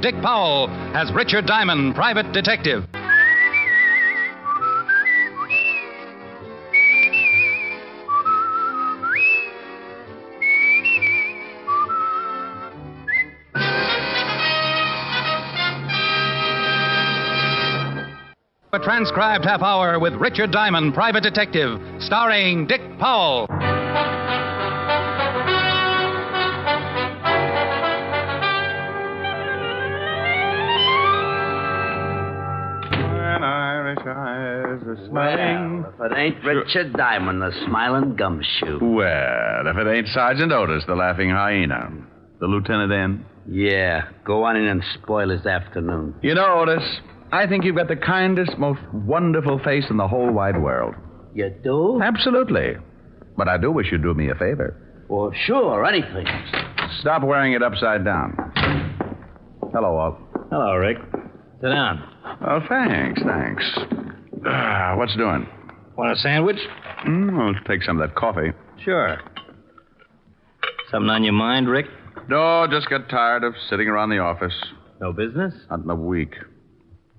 Dick Powell as Richard Diamond, private detective. A transcribed half hour with Richard Diamond, private detective, starring Dick Powell. When Irish eyes are smiling. Well, if it ain't Richard Diamond, the smiling gumshoe. Well, if it ain't Sergeant Otis, the laughing hyena. The lieutenant in? Yeah, go on in and spoil his afternoon. You know, Otis, I think you've got the kindest, most wonderful face in the whole wide world. You do? Absolutely. But I do wish you'd do me a favor. Well, sure, anything. Stop wearing it upside down. Hello, Walt. Hello, Rick. Sit down. Oh, thanks. What's doing? Want a sandwich? I'll take some of that coffee. Sure. Something on your mind, Rick? No, just got tired of sitting around the office. No business? Not in a week.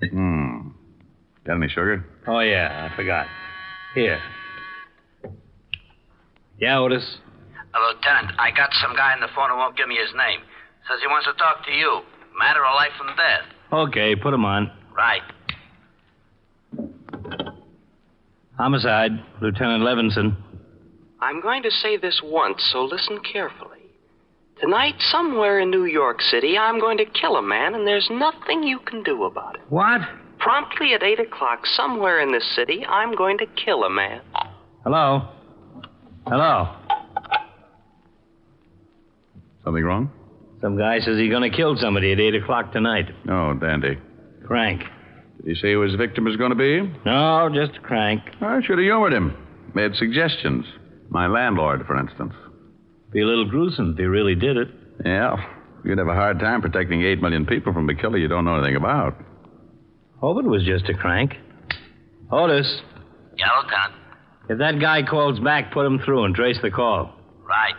Got any sugar? Oh, yeah, I forgot. Here. Yeah, Otis? Lieutenant, I got some guy on the phone who won't give me his name. Says he wants to talk to you. Matter of life and death. Okay, put him on. Right. Homicide, Lieutenant Levinson. I'm going to say this once, so listen carefully. Tonight, somewhere in New York City, I'm going to kill a man, and there's nothing you can do about it. What? Promptly at 8 o'clock, somewhere in this city, I'm going to kill a man. Hello? Hello? Something wrong? Some guy says he's going to kill somebody at 8 o'clock tonight. Oh, dandy. Crank. Did he say who his victim is going to be? No, just a crank. I should have humored him. Made suggestions. My landlord, for instance. Be a little gruesome if he really did it. Yeah. You'd have a hard time protecting 8 million people from a killer you don't know anything about. Hope it was just a crank. Otis, Yeah, Lieutenant. if that guy calls back, put him through and trace the call. Right.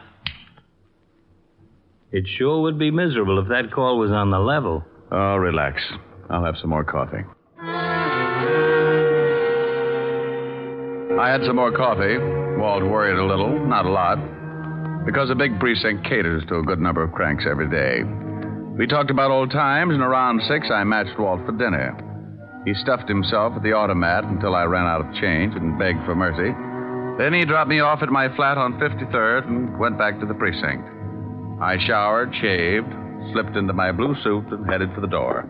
It sure would be miserable if that call was on the level. Oh, relax. I'll have some more coffee. I had some more coffee. Walt worried a little, not a lot, because a big precinct caters to a good number of cranks every day. We talked about old times, and around 6, I matched Walt for dinner. He stuffed himself at the automat until I ran out of change and begged for mercy. Then he dropped me off at my flat on 53rd and went back to the precinct. I showered, shaved, slipped into my blue suit, and headed for the door.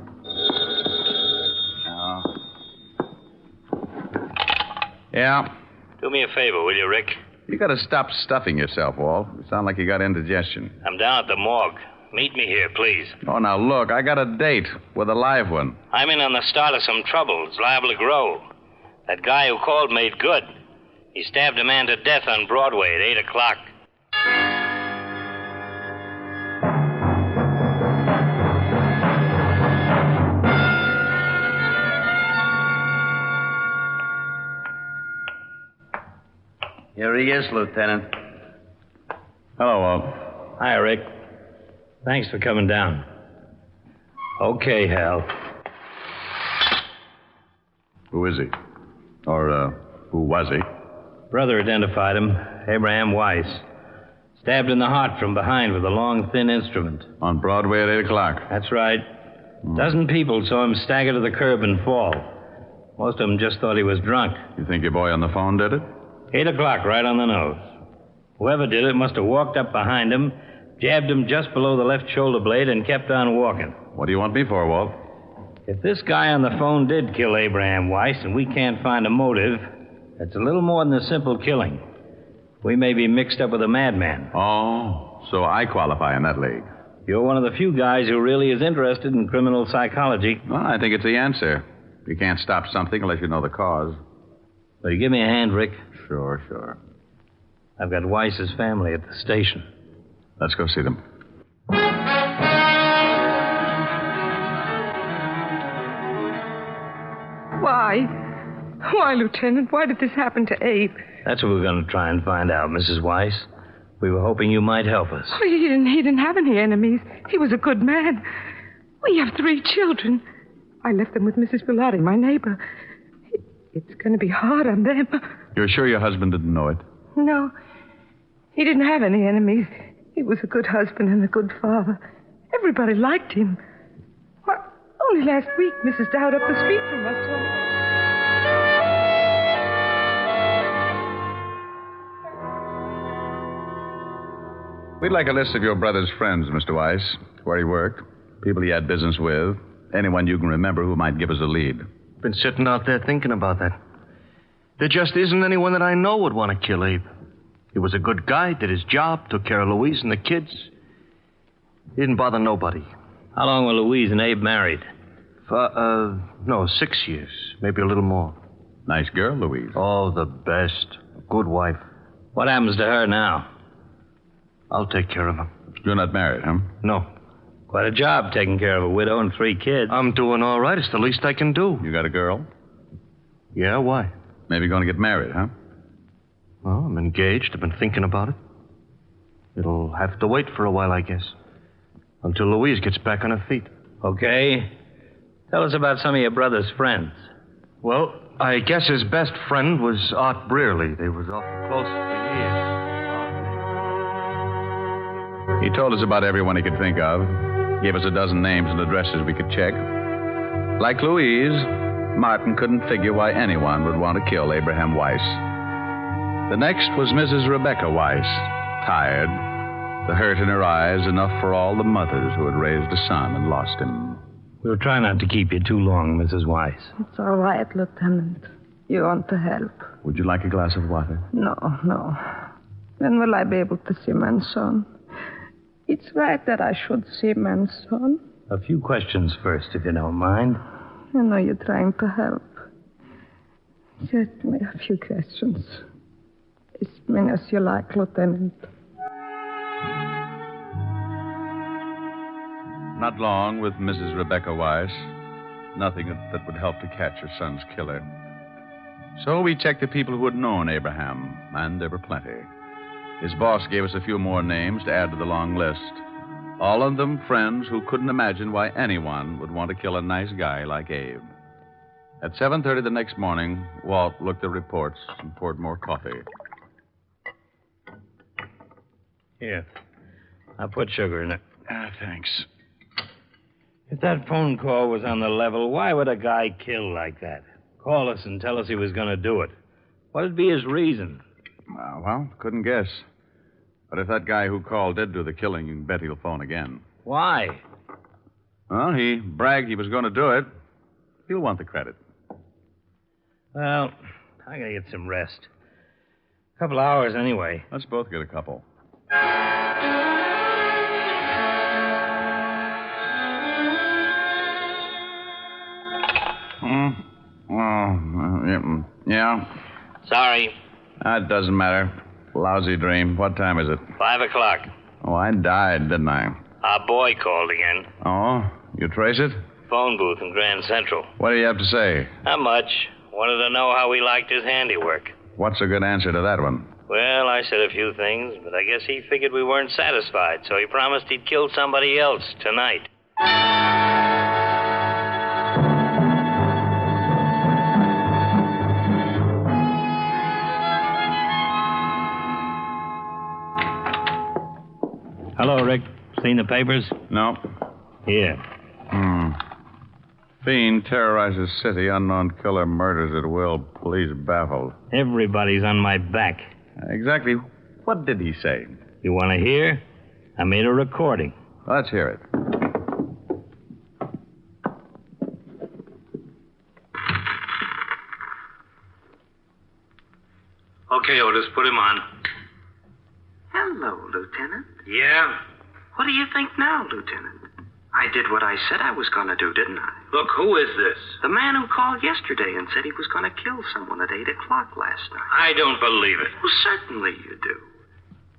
Yeah? Do me a favor, will you, Rick? You gotta stop stuffing yourself, Walt. You sound like you got indigestion. I'm down at the morgue. Meet me here, please. Oh, now look, I got a date with a live one. I'm in on the start of some trouble. It's liable to grow. That guy who called made good. He stabbed a man to death on Broadway at 8 o'clock. Here he is, Lieutenant. Hello, Walt. Hi, Rick. Thanks for coming down. Okay, Hal. Who is he? Or, who was he? Brother identified him. Abraham Weiss. Stabbed in the heart from behind with a long, thin instrument. On Broadway at 8 o'clock. That's right. A dozen people saw him stagger to the curb and fall. Most of them just thought he was drunk. You think your boy on the phone did it? 8 o'clock, right on the nose. Whoever did it must have walked up behind him, jabbed him just below the left shoulder blade, and kept on walking. What do you want me for, Walt? If this guy on the phone did kill Abraham Weiss and we can't find a motive, it's a little more than a simple killing. We may be mixed up with a madman. Oh, so I qualify in that league. You're one of the few guys who really is interested in criminal psychology. Well, I think it's the answer. You can't stop something unless you know the cause. Will you give me a hand, Rick? Sure. I've got Weiss's family at the station. Let's go see them. Why, Lieutenant? Why did this happen to Abe? That's what we're going to try and find out, Mrs. Weiss. We were hoping you might help us. Oh, he didn't have any enemies. He was a good man. We have 3 children. I left them with Mrs. Bilotti, my neighbor. It's going to be hard on them. You're sure your husband didn't know it? No, he didn't have any enemies. He was a good husband and a good father. Everybody liked him. Well, only last week, Mrs. Dowd up the street from us told me. We'd like a list of your brother's friends, Mr. Weiss. Where he worked, people he had business with, anyone you can remember who might give us a lead. Been sitting out there thinking about that. There just isn't anyone that I know would want to kill Abe. He was a good guy, did his job, took care of Louise and the kids. He didn't bother nobody. How long were Louise and Abe married? No, 6 years, maybe a little more. Nice girl, Louise. Oh, the best. Good wife. What happens to her now? I'll take care of her. You're not married, huh? No. Quite a job taking care of a widow and 3 kids. I'm doing all right. It's the least I can do. You got a girl? Yeah, why? Maybe going to get married, huh? Well, I'm engaged. I've been thinking about it. It'll have to wait for a while, I guess. Until Louise gets back on her feet. Okay. Tell us about some of your brother's friends. Well, I guess his best friend was Art Brearley. They was awful close for years. He told us about everyone he could think of. Gave us a dozen names and addresses we could check. Like Louise, Martin couldn't figure why anyone would want to kill Abraham Weiss. The next was Mrs. Rebecca Weiss, tired, the hurt in her eyes enough for all the mothers who had raised a son and lost him. We'll try not to keep you too long, Mrs. Weiss. It's all right, Lieutenant. You want to help? Would you like a glass of water? No. When will I be able to see my son? It's right that I should see my son. A few questions first, if you don't mind. I know you're trying to help. Just me a few questions. As many as you like, Lieutenant. Not long with Mrs. Rebecca Weiss. Nothing that would help to catch her son's killer. So we checked the people who had known Abraham, and there were plenty. His boss gave us a few more names to add to the long list. All of them friends who couldn't imagine why anyone would want to kill a nice guy like Abe. At 7:30 the next morning, Walt looked at the reports and poured more coffee. Here. I'll put sugar in it. Thanks. If that phone call was on the level, why would a guy kill like that? Call us and tell us he was going to do it. What'd be his reason? Well, couldn't guess. But if that guy who called did do the killing, you can bet he'll phone again. Why? Well, he bragged he was going to do it. He'll want the credit. Well, I gotta get some rest. A couple hours anyway. Let's both get a couple. Yeah? Sorry, That doesn't matter. Lousy dream. What time is it? 5 o'clock. Oh, I died, didn't I? Our boy called again. Oh? You trace it? Phone booth in Grand Central. What do you have to say? Not much. Wanted to know how we liked his handiwork. What's a good answer to that one? Well, I said a few things, but I guess he figured we weren't satisfied, so he promised he'd kill somebody else tonight. Hello, Rick. Seen the papers? No. Here. Fiend terrorizes city. Unknown killer murders at will. Police baffled. Everybody's on my back. Exactly what did he say? You want to hear? I made a recording. Let's hear it. Okay, Otis, put him on. Hello, Lieutenant. Yeah? What do you think now, Lieutenant? I did what I said I was going to do, didn't I? Look, who is this? The man who called yesterday and said he was going to kill someone at 8 o'clock last night. I don't believe it. Well, certainly you do.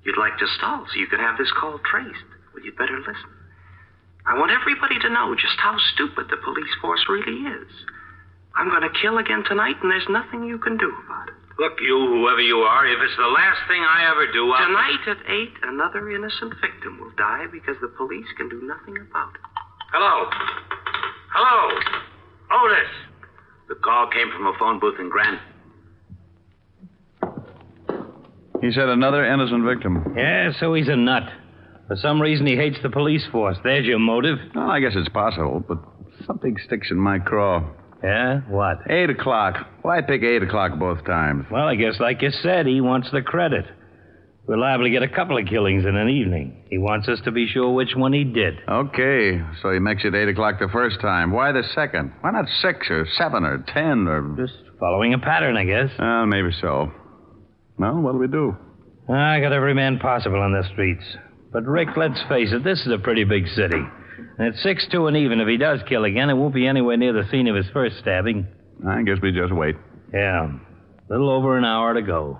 You'd like to stall so you could have this call traced. Well, you'd better listen. I want everybody to know just how stupid the police force really is. I'm going to kill again tonight, and there's nothing you can do about it. Look, you, whoever you are, if it's the last thing I ever do, I'll... Tonight at 8, another innocent victim will die because the police can do nothing about it. Hello? Hello? Otis! The call came from a phone booth in Grand. He said another innocent victim. Yeah, so he's a nut. For some reason, he hates the police force. There's your motive. Well, I guess it's possible, but something sticks in my craw. Yeah? What? 8 o'clock. Why pick 8 o'clock both times? Well, I guess, like you said, he wants the credit. We're liable to get a couple of killings in an evening. He wants us to be sure which one he did. Okay, so he makes it 8 o'clock the first time. Why the second? Why not 6 or 7 or 10 or... Just following a pattern, I guess. Maybe so. Well, what'll we do? I got every man possible on the streets. But, Rick, let's face it, this is a pretty big city. And it's 6-2 and even. If he does kill again, it won't be anywhere near the scene of his first stabbing. I guess we just wait. Yeah. A little over an hour to go.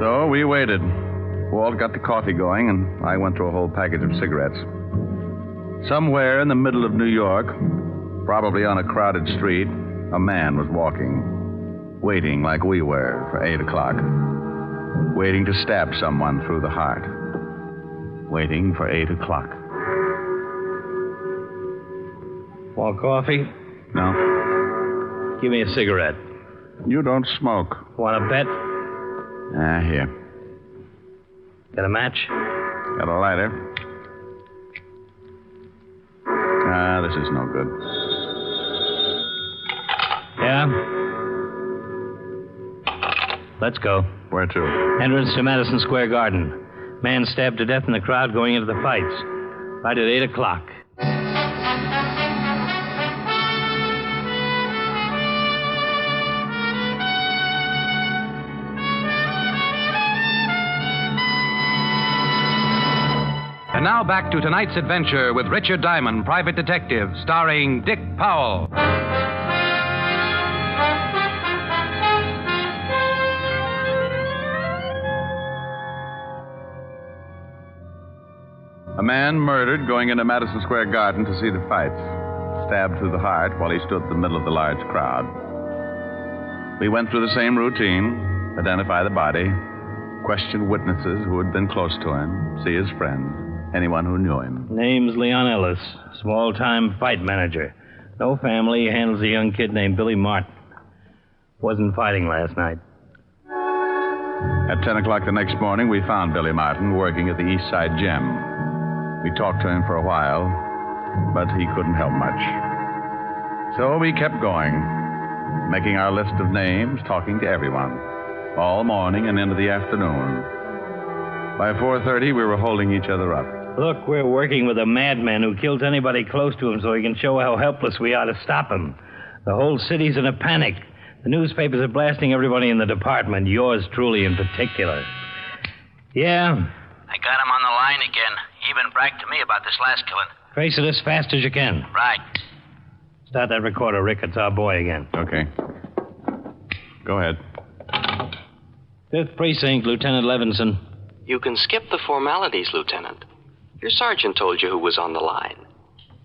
So we waited. Walt got the coffee going, and I went through a whole package of cigarettes. Somewhere in the middle of New York, probably on a crowded street, a man was walking, waiting like we were for 8 o'clock. Waiting to stab someone through the heart. Waiting for 8 o'clock. Want coffee? No. Give me a cigarette. You don't smoke. Want a bet? Here. Got a match? Got a lighter. This is no good. Yeah? Let's go. Where to? Entrance to Madison Square Garden. Man stabbed to death in the crowd going into the fights. Right at 8 o'clock. And now back to tonight's adventure with Richard Diamond, Private Detective, starring Dick Powell. A man murdered going into Madison Square Garden to see the fights. Stabbed through the heart while he stood in the middle of the large crowd. We went through the same routine. Identify the body. Question witnesses who had been close to him. See his friends. Anyone who knew him. Name's Leon Ellis. Small-time fight manager. No family. Handles a young kid named Billy Martin. Wasn't fighting last night. At 10 o'clock the next morning, we found Billy Martin working at the East Side Gym. We talked to him for a while, but he couldn't help much. So we kept going, making our list of names, talking to everyone, all morning and into the afternoon. By 4:30, we were holding each other up. Look, we're working with a madman who kills anybody close to him so he can show how helpless we are to stop him. The whole city's in a panic. The newspapers are blasting everybody in the department, yours truly in particular. Yeah? I got him on the line again. He even bragged to me about this last killing. Trace it as fast as you can. Right. Start that recorder, Rick. It's our boy again. Okay. Go ahead. 5th Precinct, Lieutenant Levinson. You can skip the formalities, Lieutenant. Your sergeant told you who was on the line.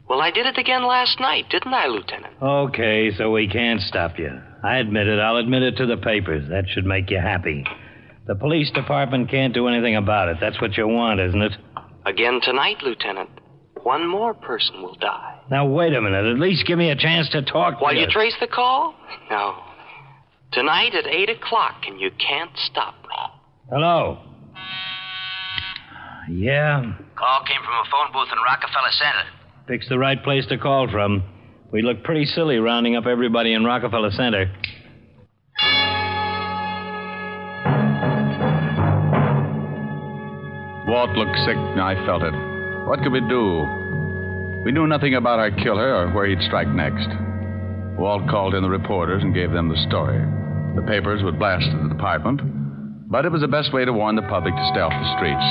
Well, I did it again last night, didn't I, Lieutenant? Okay, so we can't stop you. I admit it. I'll admit it to the papers. That should make you happy. The police department can't do anything about it. That's what you want, isn't it? Again tonight, Lieutenant. One more person will die. Now, wait a minute. At least give me a chance to talk While to you trace the call? No. Tonight at 8 o'clock, and you can't stop me. Hello? Yeah? Call came from a phone booth in Rockefeller Center. Pick's the right place to call from. We look pretty silly rounding up everybody in Rockefeller Center. Walt looked sick, and I felt it. What could we do? We knew nothing about our killer or where he'd strike next. Walt called in the reporters and gave them the story. The papers would blast the department, but it was the best way to warn the public to stay off the streets.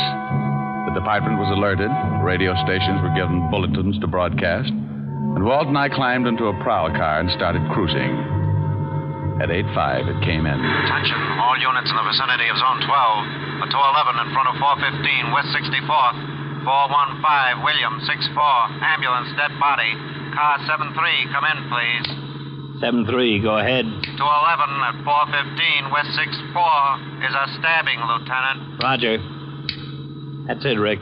The department was alerted, radio stations were given bulletins to broadcast, and Walt and I climbed into a prowl car and started cruising. At 8:05, it came in. Attention, all units in the vicinity of Zone 12. A 211 in front of 415 West 64th. 415 William 64. Ambulance, dead body. Car 73, come in, please. 7-3, go ahead. 211 at 415 West 64 is a stabbing, Lieutenant. Roger. That's it, Rick.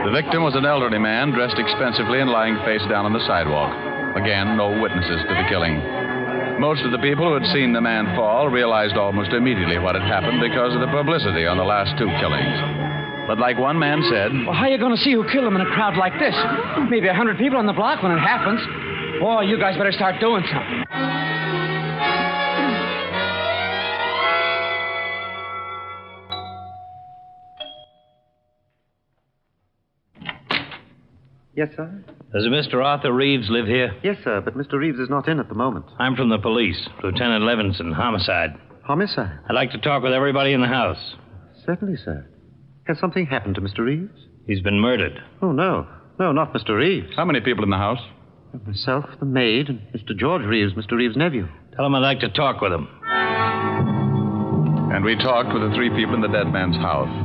The victim was an elderly man dressed expensively and lying face down on the sidewalk. Again, no witnesses to the killing. Most of the people who had seen the man fall realized almost immediately what had happened because of the publicity on the last two killings. But like one man said... Well, how are you going to see who killed him in a crowd like this? Maybe 100 people on the block when it happens. Boy, you guys better start doing something. Yes, sir? Does Mr. Arthur Reeves live here? Yes, sir, but Mr. Reeves is not in at the moment. I'm from the police. Lieutenant Levinson, homicide. Homicide? I'd like to talk with everybody in the house. Certainly, sir. Has something happened to Mr. Reeves? He's been murdered. Oh, no. No, not Mr. Reeves. How many people in the house? Myself, the maid, and Mr. George Reeves, Mr. Reeves' nephew. Tell him I'd like to talk with him. And we talked with the three people in the dead man's house.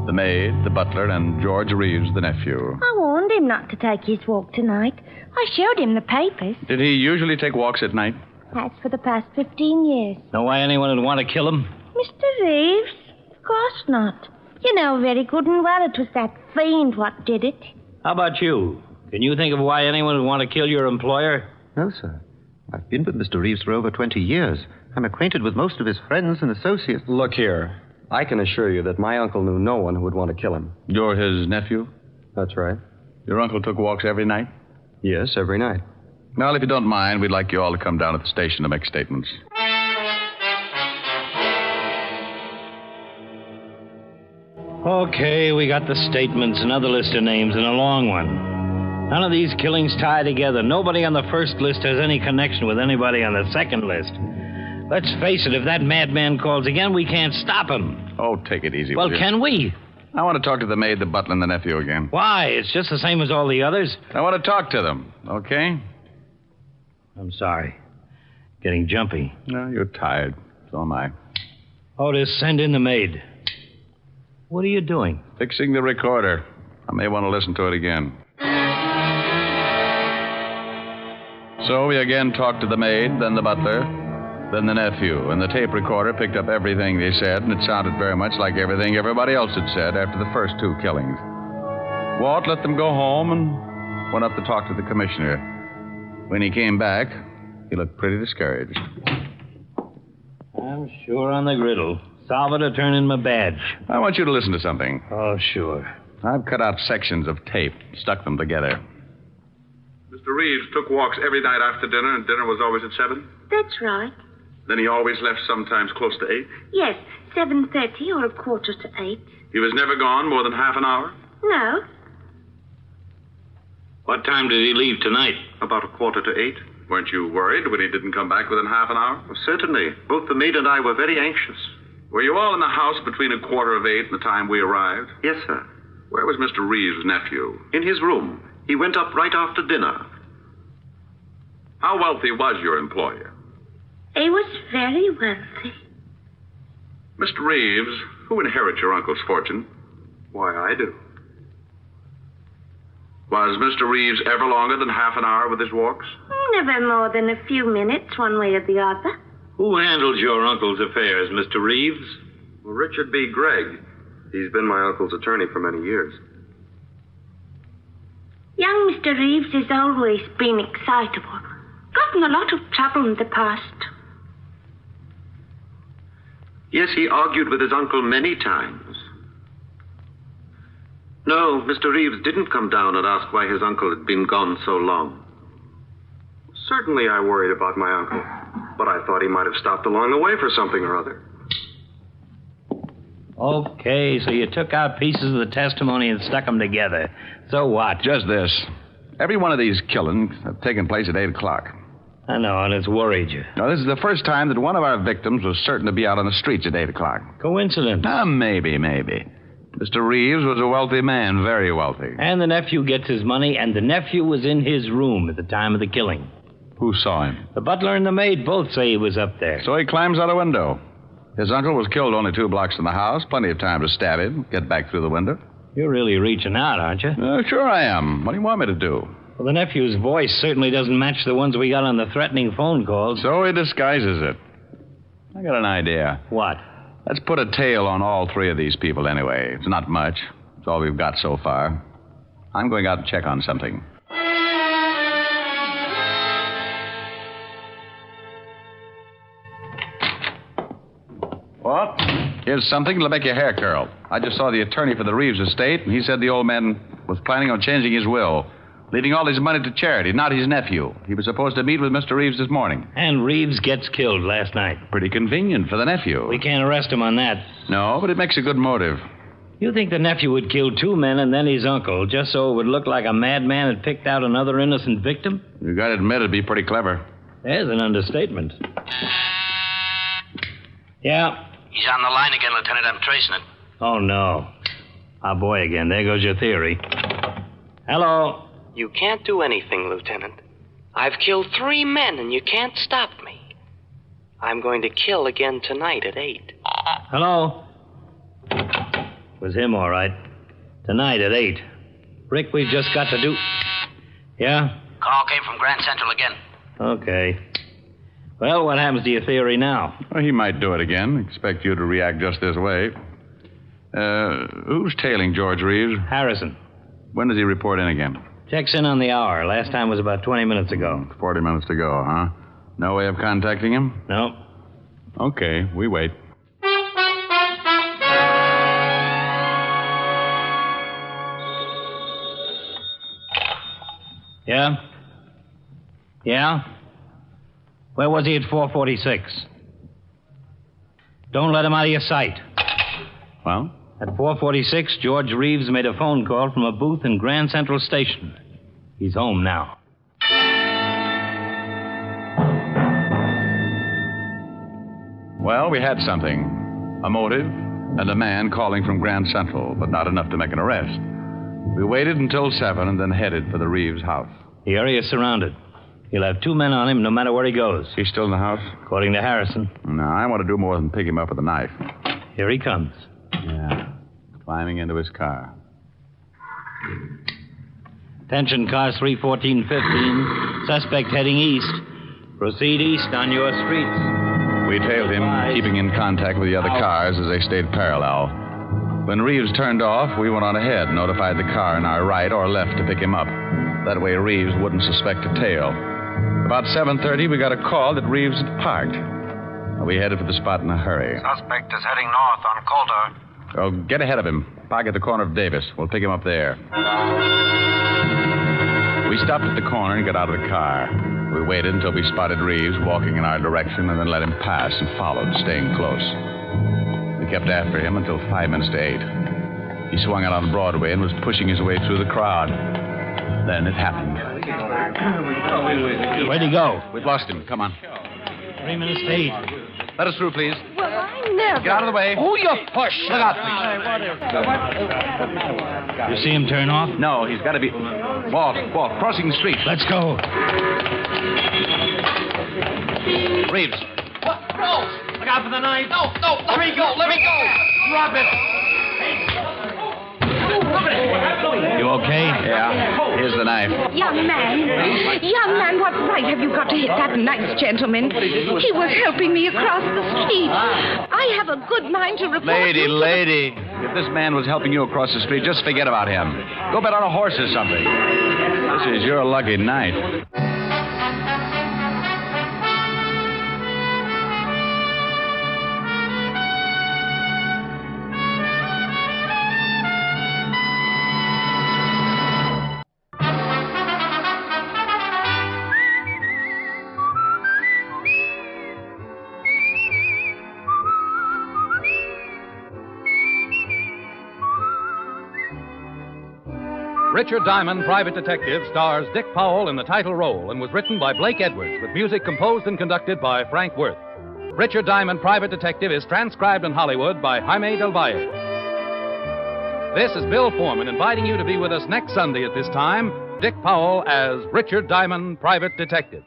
The maid, the butler, and George Reeves, the nephew. I warned him not to take his walk tonight. I showed him the papers. Did he usually take walks at night? Has for the past 15 years. Know why anyone would want to kill him? Mr. Reeves? Of course not. You know very good and well it was that fiend what did it. How about you? Can you think of why anyone would want to kill your employer? No, sir. I've been with Mr. Reeves for over 20 years. I'm acquainted with most of his friends and associates. Look here. I can assure you that my uncle knew no one who would want to kill him. You're his nephew? That's right. Your uncle took walks every night? Yes, every night. Well, if you don't mind, we'd like you all to come down at the station to make statements. Okay, we got the statements, another list of names, and a long one. None of these killings tie together. Nobody on the first list has any connection with anybody on the second list. Let's face it, if that madman calls again, we can't stop him. Oh, take it easy, Well, will you? can we? I want to talk to the maid, the butler, and the nephew again. Why? It's just the same as all the others. I want to talk to them, okay? I'm sorry. Getting jumpy. No, you're tired. So am I. Otis, send in the maid. What are you doing? Fixing the recorder. I may want to listen to it again. So we again talked to the maid, then the butler, then the nephew, and the tape recorder picked up everything they said, and it sounded very much like everything everybody else had said after the first two killings. Walt let them go home and went up to talk to the commissioner. When he came back, he looked pretty discouraged. I'm sure on the griddle. Salvador, turn in my badge. I want you to listen to something. Oh, sure. I've cut out sections of tape, stuck them together. Mr. Reeves took walks every night after dinner, and dinner was always at 7? That's right. Then he always left sometimes close to 8? Yes, 7:30 or 7:45. He was never gone more than half an hour? No. What time did he leave tonight? About 7:45. Weren't you worried when he didn't come back within half an hour? Well, certainly. Both the maid and I were very anxious. Were you all in the house between 7:15 and the time we arrived? Yes, sir. Where was Mr. Reeves' nephew? In his room. He went up right after dinner. How wealthy was your employer? He was very wealthy. Mr. Reeves, who inherits your uncle's fortune? Why, I do. Was Mr. Reeves ever longer than half an hour with his walks? Never more than a few minutes, one way or the other. Who handles your uncle's affairs, Mr. Reeves? Well, Richard B. Gregg. He's been my uncle's attorney for many years. Young Mr. Reeves has always been excitable. Gotten a lot of trouble in the past. Yes, he argued with his uncle many times. No, Mr. Reeves didn't come down and ask why his uncle had been gone so long. Certainly I worried about my uncle, but I thought he might have stopped along the way for something or other. Okay, so you took out pieces of the testimony and stuck them together. So what? Just this. Every one of these killings have taken place at 8 o'clock. I know, and it's worried you. Now, this is the first time that one of our victims was certain to be out on the streets at 8 o'clock. Coincidence. Maybe. Mr. Reeves was a wealthy man, very wealthy. And the nephew gets his money, and the nephew was in his room at the time of the killing. Who saw him? The butler and the maid both say he was up there. So he climbs out a window. His uncle was killed only 2 blocks from the house. Plenty of time to stab him, get back through the window. You're really reaching out, aren't you? Sure I am. What do you want me to do? Well, the nephew's voice certainly doesn't match the ones we got on the threatening phone calls. So he disguises it. I got an idea. What? Let's put a tail on all 3 of these people anyway. It's not much. It's all we've got so far. I'm going out to check on something. What? Here's something that'll make your hair curl. I just saw the attorney for the Reeves estate, and he said the old man was planning on changing his will, leaving all his money to charity, not his nephew. He was supposed to meet with Mr. Reeves this morning. And Reeves gets killed last night. Pretty convenient for the nephew. We can't arrest him on that. No, but it makes a good motive. You think the nephew would kill two men and then his uncle, just so it would look like a madman had picked out another innocent victim? You gotta admit it'd be pretty clever. There's an understatement. Yeah? He's on the line again, Lieutenant. I'm tracing it. Oh, no. Our boy again. There goes your theory. Hello? You can't do anything, Lieutenant. I've killed 3 men, and you can't stop me. I'm going to kill again tonight at 8. Hello? Was him, all right. Tonight at 8. Rick, we've just got to do... Yeah? Call came from Grand Central again. Okay. Well, what happens to your theory now? Well, he might do it again. Expect you to react just this way. Who's tailing George Reeves? Harrison. When does he report in again? Checks in on the hour. Last time was about 20 minutes ago. 40 minutes to go, huh? No way of contacting him? No. Okay, we wait. Yeah? Yeah? Where was he at 446? Don't let him out of your sight. Well? At 446, George Reeves made a phone call from a booth in Grand Central Station. He's home now. Well, we had something. A motive and a man calling from Grand Central, but not enough to make an arrest. We waited until 7 and then headed for the Reeves house. The area is surrounded. He'll have 2 men on him no matter where he goes. He's still in the house? According to Harrison. No, I want to do more than pick him up with a knife. Here he comes. Yeah. Climbing into his car. Attention, cars 31415. Suspect heading east. Proceed east on your streets. We tailed him, keeping in contact with the other cars as they stayed parallel. When Reeves turned off, we went on ahead, notified the car in our right or left to pick him up. That way Reeves wouldn't suspect a tail. About 7:30, we got a call that Reeves had parked. We headed for the spot in a hurry. Suspect is heading north on Coulter. Oh, get ahead of him. Park at the corner of Davis. We'll pick him up there. We stopped at the corner and got out of the car. We waited until we spotted Reeves walking in our direction and then let him pass and followed, staying close. We kept after him until 5 minutes to 8. He swung out on Broadway and was pushing his way through the crowd. Then it happened. Where'd he go? We've lost him. Come on. 3 minutes to 8. Let us through, please. Well, I never... Get out of the way. Oh, you push. Look out, please. You see him turn off? No, he's got to be... Walt, crossing the street. Let's go. Reeves. What? No. Look out for the knife. No. Let me go. Drop it. You okay? Yeah. Here's the knife. Young man, what right have you got to hit that nice gentleman? He was helping me across the street. I have a good mind to report... Lady. If this man was helping you across the street, just forget about him. Go bet on a horse or something. This is your lucky night. Richard Diamond, Private Detective, stars Dick Powell in the title role and was written by Blake Edwards with music composed and conducted by Frank Worth. Richard Diamond, Private Detective is transcribed in Hollywood by Jaime Del Valle. This is Bill Foreman inviting you to be with us next Sunday at this time. Dick Powell as Richard Diamond, Private Detective.